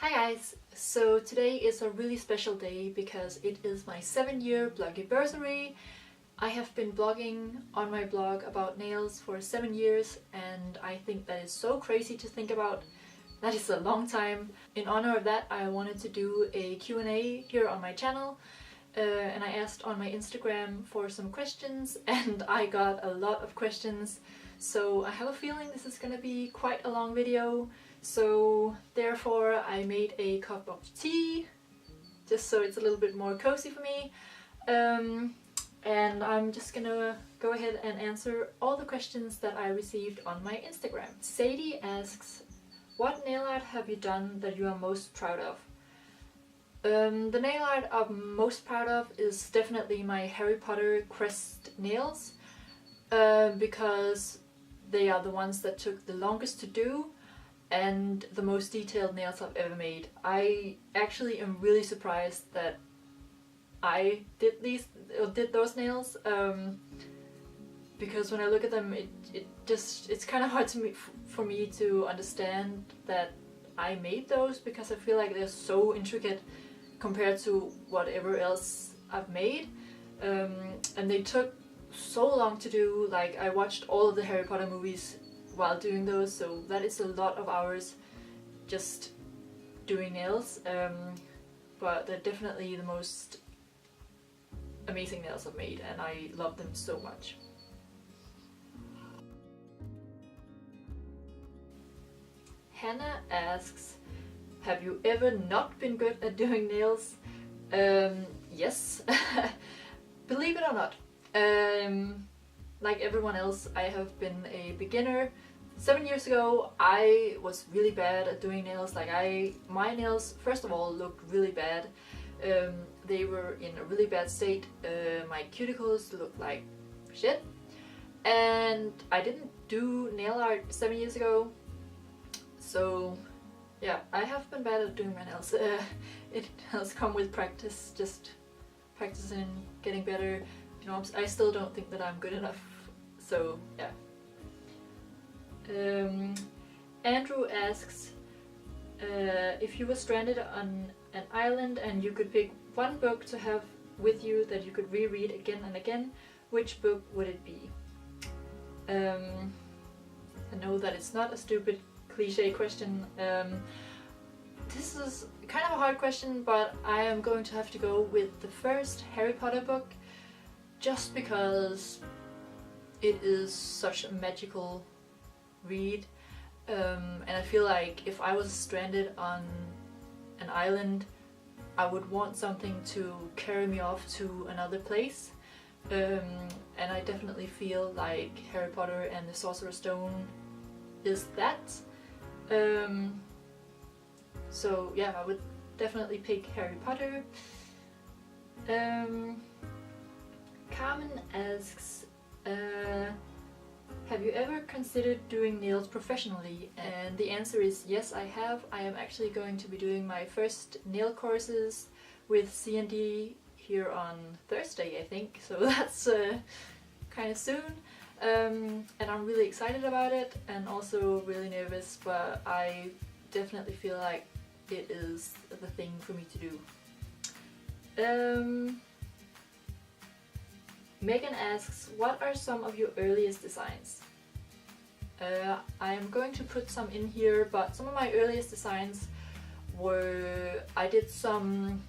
Hi guys! So today is a really special day because it is my 7-year blogiversary. I have been blogging on my blog about nails for 7 years and I think that is so crazy to think about. That is a long time. In honor of that, I wanted to do a Q&A here on my channel and I asked on my Instagram for some questions and I got a lot of questions. So I have a feeling this is gonna be quite a long video. So therefore I made a cup of tea, just so it's a little bit more cozy for me. And I'm just gonna go ahead and answer all the questions that I received on my Instagram. Sadie asks, what nail art have you done that you are most proud of? The nail art I'm most proud of is definitely my Harry Potter crest nails, because they are the ones that took the longest to do and the most detailed nails I've ever made. I actually am really surprised that I did those nails, because when I look at them it's kind of hard for me to understand that I made those, because I feel like they're so intricate compared to whatever else I've made, and they took so long to do. Like, I watched all of the Harry Potter movies while doing those, so that is a lot of hours just doing nails, but they're definitely the most amazing nails I've made and I love them so much. Hannah asks, have you ever not been good at doing nails? Yes. Believe it or not. Like everyone else, I have been a beginner. 7 years ago I was really bad at doing nails. Like, my nails first of all looked really bad. They were in a really bad state. My cuticles looked like shit. And I didn't do nail art 7 years ago. So yeah, I have been bad at doing my nails. It has come with practice, just practicing, getting better. You know, I still don't think that I'm good enough. So yeah. Andrew asks, if you were stranded on an island and you could pick one book to have with you that you could reread again and again, which book would it be? I know that it's not a stupid cliche question. This is kind of a hard question, but I am going to have to go with the first Harry Potter book, just because it is such a magical read, and I feel like if I was stranded on an island I would want something to carry me off to another place, and I definitely feel like Harry Potter and the Sorcerer's Stone is that. So yeah, I would definitely pick Harry Potter. Carmen asks, have you ever considered doing nails professionally? And the answer is yes, I have. I am actually going to be doing my first nail courses with C&D here on Thursday, I think, so that's kind of soon. And I'm really excited about it and also really nervous, but I definitely feel like it is the thing for me to do. Megan asks, what are some of your earliest designs? I am going to put some in here, but some of my earliest designs were, I did some,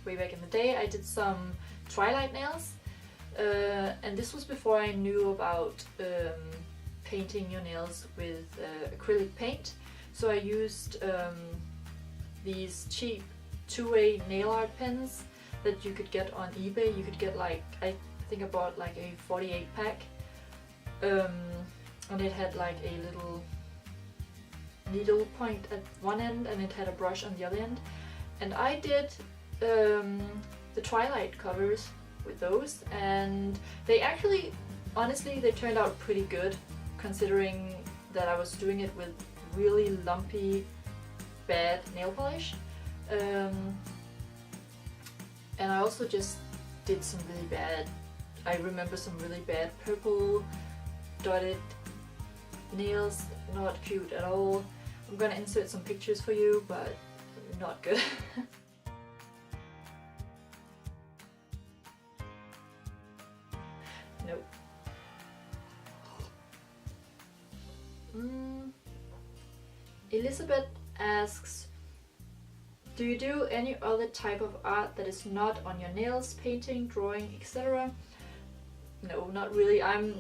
way back in the day, I did some Twilight nails, and this was before I knew about painting your nails with acrylic paint. So I used these cheap two-way nail art pens that you could get on eBay. You could get, like, I think I bought like a 48 pack, and it had like a little needle point at one end and it had a brush on the other end, and I did the Twilight covers with those, and they actually, honestly, they turned out pretty good considering that I was doing it with really lumpy, bad nail polish. And I also just did some really bad, I remember some really bad purple dotted nails, not cute at all. I'm gonna insert some pictures for you, but not good. Nope. Elizabeth asks, do you do any other type of art that is not on your nails, painting, drawing, etc.? No, not really. I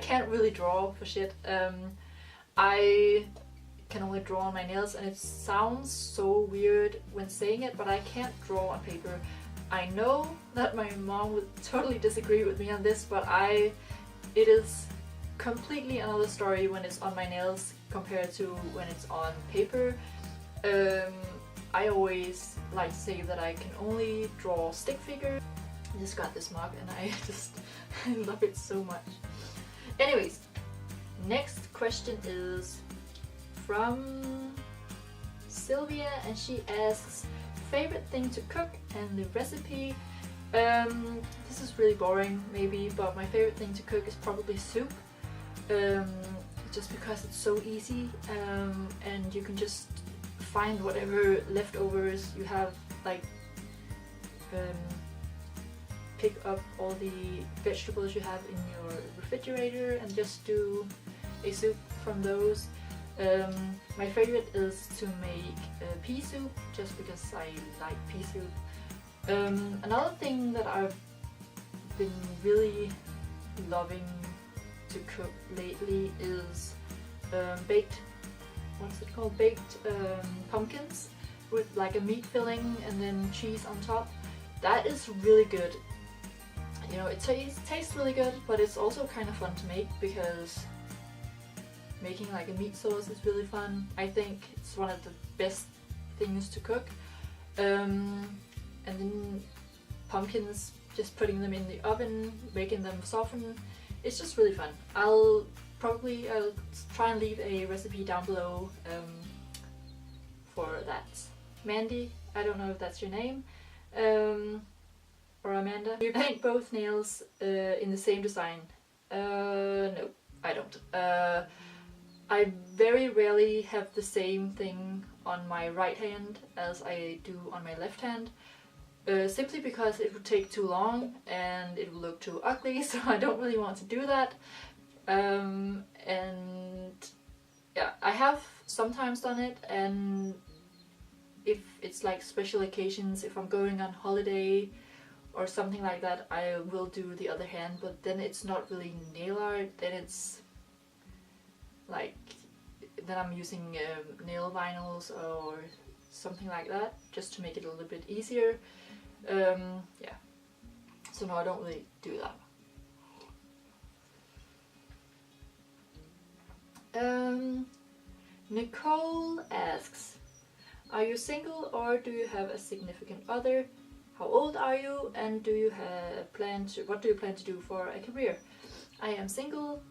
can't really draw for shit. I can only draw on my nails, and it sounds so weird when saying it, but I can't draw on paper. I know that my mom would totally disagree with me on this, but it is completely another story when it's on my nails compared to when it's on paper. I always like to say that I can only draw stick figures. I just got this mug and I love it so much. Anyways, next question is from Sylvia, and she asks, favorite thing to cook and the recipe. This is really boring maybe, but my favorite thing to cook is probably soup. Just because it's so easy, and you can just find whatever leftovers you have, like pick up all the vegetables you have in your refrigerator and just do a soup from those. My favorite is to make pea soup, just because I like pea soup. Another thing that I've been really loving to cook lately is baked pumpkins with like a meat filling and then cheese on top. That is really good. You know, it tastes really good, but it's also kind of fun to make because making like a meat sauce is really fun. I think it's one of the best things to cook. And then pumpkins, just putting them in the oven, making them soften, it's just really fun. I'll try and leave a recipe down below for that. Mandy, I don't know if that's your name, or Amanda. You paint both nails in the same design? No, I don't. I very rarely have the same thing on my right hand as I do on my left hand. Simply because it would take too long and it would look too ugly, so I don't really want to do that. And yeah, I have sometimes done it, and if it's like special occasions, if I'm going on holiday or something like that, I will do the other hand, but then it's not really nail art, then it's like, then I'm using nail vinyls or something like that, just to make it a little bit easier. Yeah, so no, I don't really do that. Nicole asks, are you single or do you have a significant other? How old are you, and do you have what do you plan to do for a career? I am single.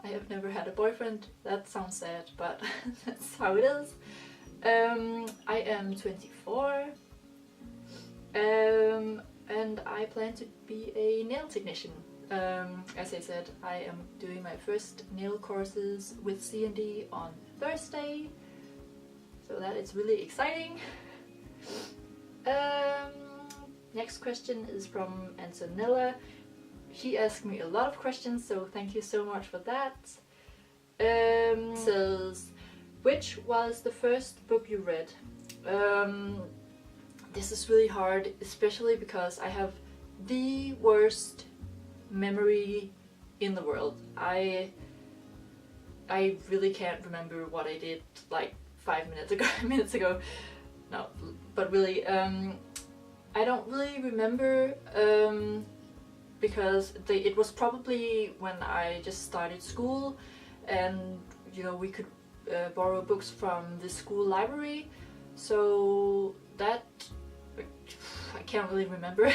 I have never had a boyfriend. That sounds sad, but that's how it is. I am 24. And I plan to be a nail technician. As I said, I am doing my first nail courses with C&D on Thursday, so that is really exciting. Next question is from Antonella. She asked me a lot of questions, so thank you so much for that. Says, which was the first book you read? This is really hard, especially because I have the worst memory in the world. I really can't remember what I did like 5 minutes ago. No, but really, I don't really remember, because it was probably when I just started school, and you know, we could borrow books from the school library, so that I can't really remember.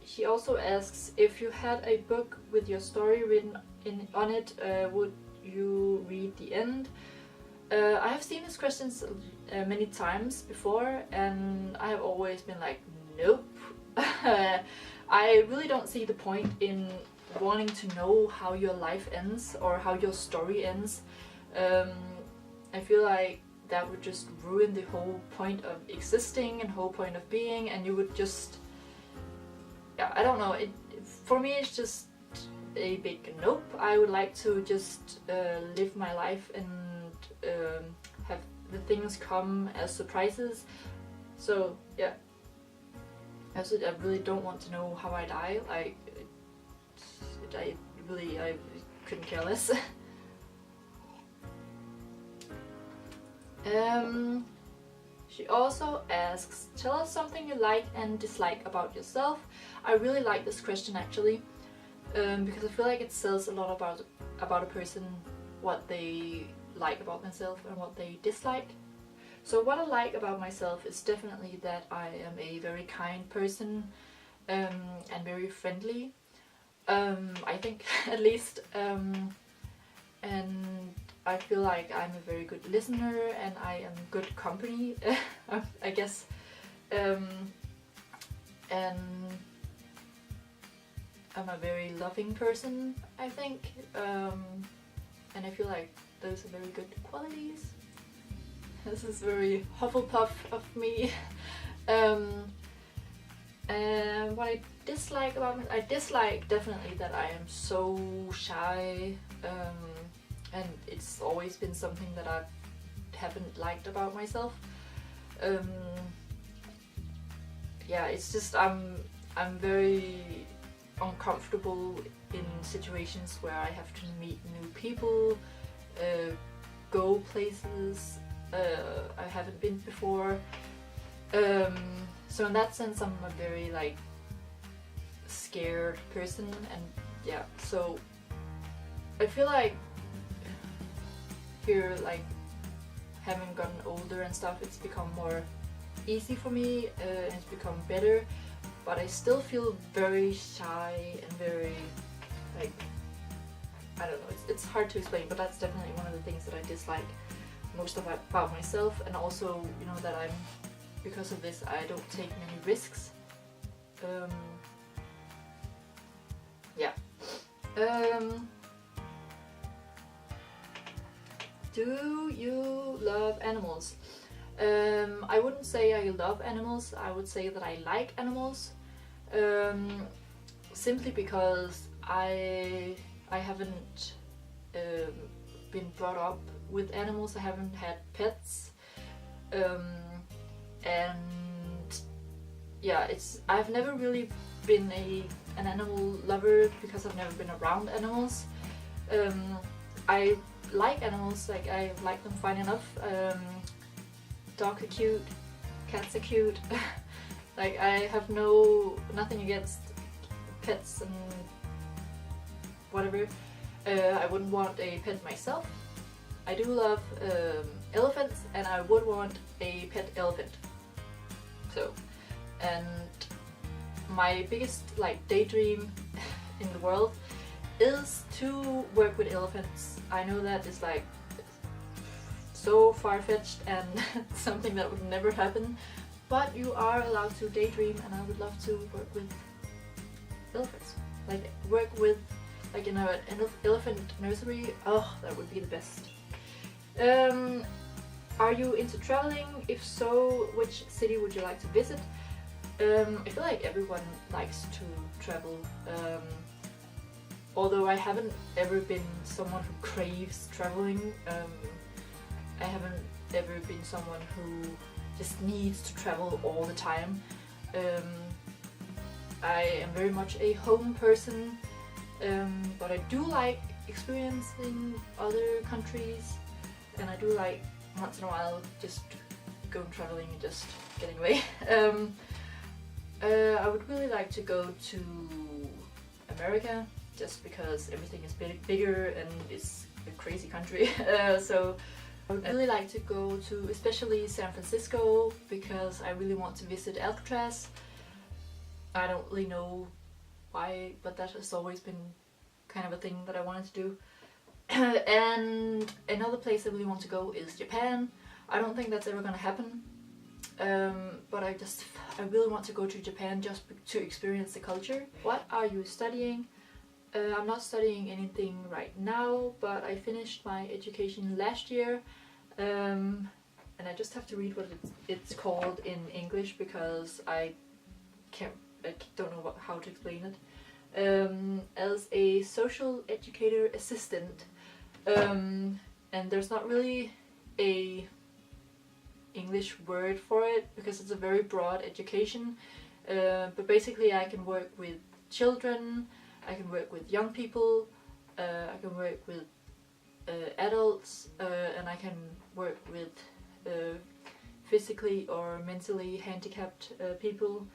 She also asks, if you had a book with your story written on it, would you read the end? I have seen these questions many times before, and I have always been like, nope. I really don't see the point in wanting to know how your life ends or how your story ends. I feel like that would just ruin the whole point of existing and whole point of being, and you would just, yeah, I don't know, for me it's just a big nope. I would like to just live my life and have the things come as surprises. So yeah, I really don't want to know how I die. Like, I couldn't care less. She also asks, tell us something you like and dislike about yourself. I really like this question actually, because I feel like it says a lot about a person, what they like about themselves and what they dislike. So what I like about myself is definitely that I am a very kind person, and very friendly, I think, at least, and I feel like I'm a very good listener and I am good company, I guess, and I'm a very loving person, I think, and I feel like those are very good qualities. This is very Hufflepuff of me. And what I dislike about me, I dislike definitely that I am so shy, and it's always been something that I haven't liked about myself. Yeah, it's just I'm very uncomfortable in situations where I have to meet new people, go places I haven't been before. So in that sense I'm a very like scared person, and yeah, so I feel like here, like having gotten older and stuff, it's become more easy for me, and it's become better, but I still feel very shy and very like, I don't know, it's hard to explain, but that's definitely one of the things that I dislike most about myself. And also, you know, that because of this I don't take many risks. Yeah. Do you love animals? I wouldn't say I love animals, I would say that I like animals, simply because I haven't been brought up with animals. I haven't had pets, and yeah, I've never really been an animal lover because I've never been around animals. I like animals, like I like them fine enough. Dogs are cute, cats are cute. Like I have nothing against pets and whatever. I wouldn't want a pet myself. I do love elephants, and I would want a pet elephant. So, and my biggest like daydream in the world is to work with elephants. I know that is like so far-fetched and something that would never happen, but you are allowed to daydream, and I would love to work with elephants. Like work with, like, you know, an elephant nursery. Oh, that would be the best. Are you into traveling? If so, which city would you like to visit? I feel like everyone likes to travel, although I haven't ever been someone who craves traveling. I haven't ever been someone who just needs to travel all the time. I am very much a home person, but I do like experiencing other countries, and I do like once in a while just going traveling and just getting away. I would really like to go to America, just because everything is bigger and it's a crazy country. So I would really like to go to especially San Francisco, because I really want to visit Alcatraz. I don't really know why, but that has always been kind of a thing that I wanted to do. And another place I really want to go is Japan. I don't think that's ever gonna happen, but I really want to go to Japan just to experience the culture. What are you studying? I'm not studying anything right now, but I finished my education last year, and I just have to read what it's called in English because I don't know how to explain it. As a social educator assistant, and there's not really a English word for it because it's a very broad education, but basically I can work with children, I can work with young people, I can work with adults, and I can work with physically or mentally handicapped people.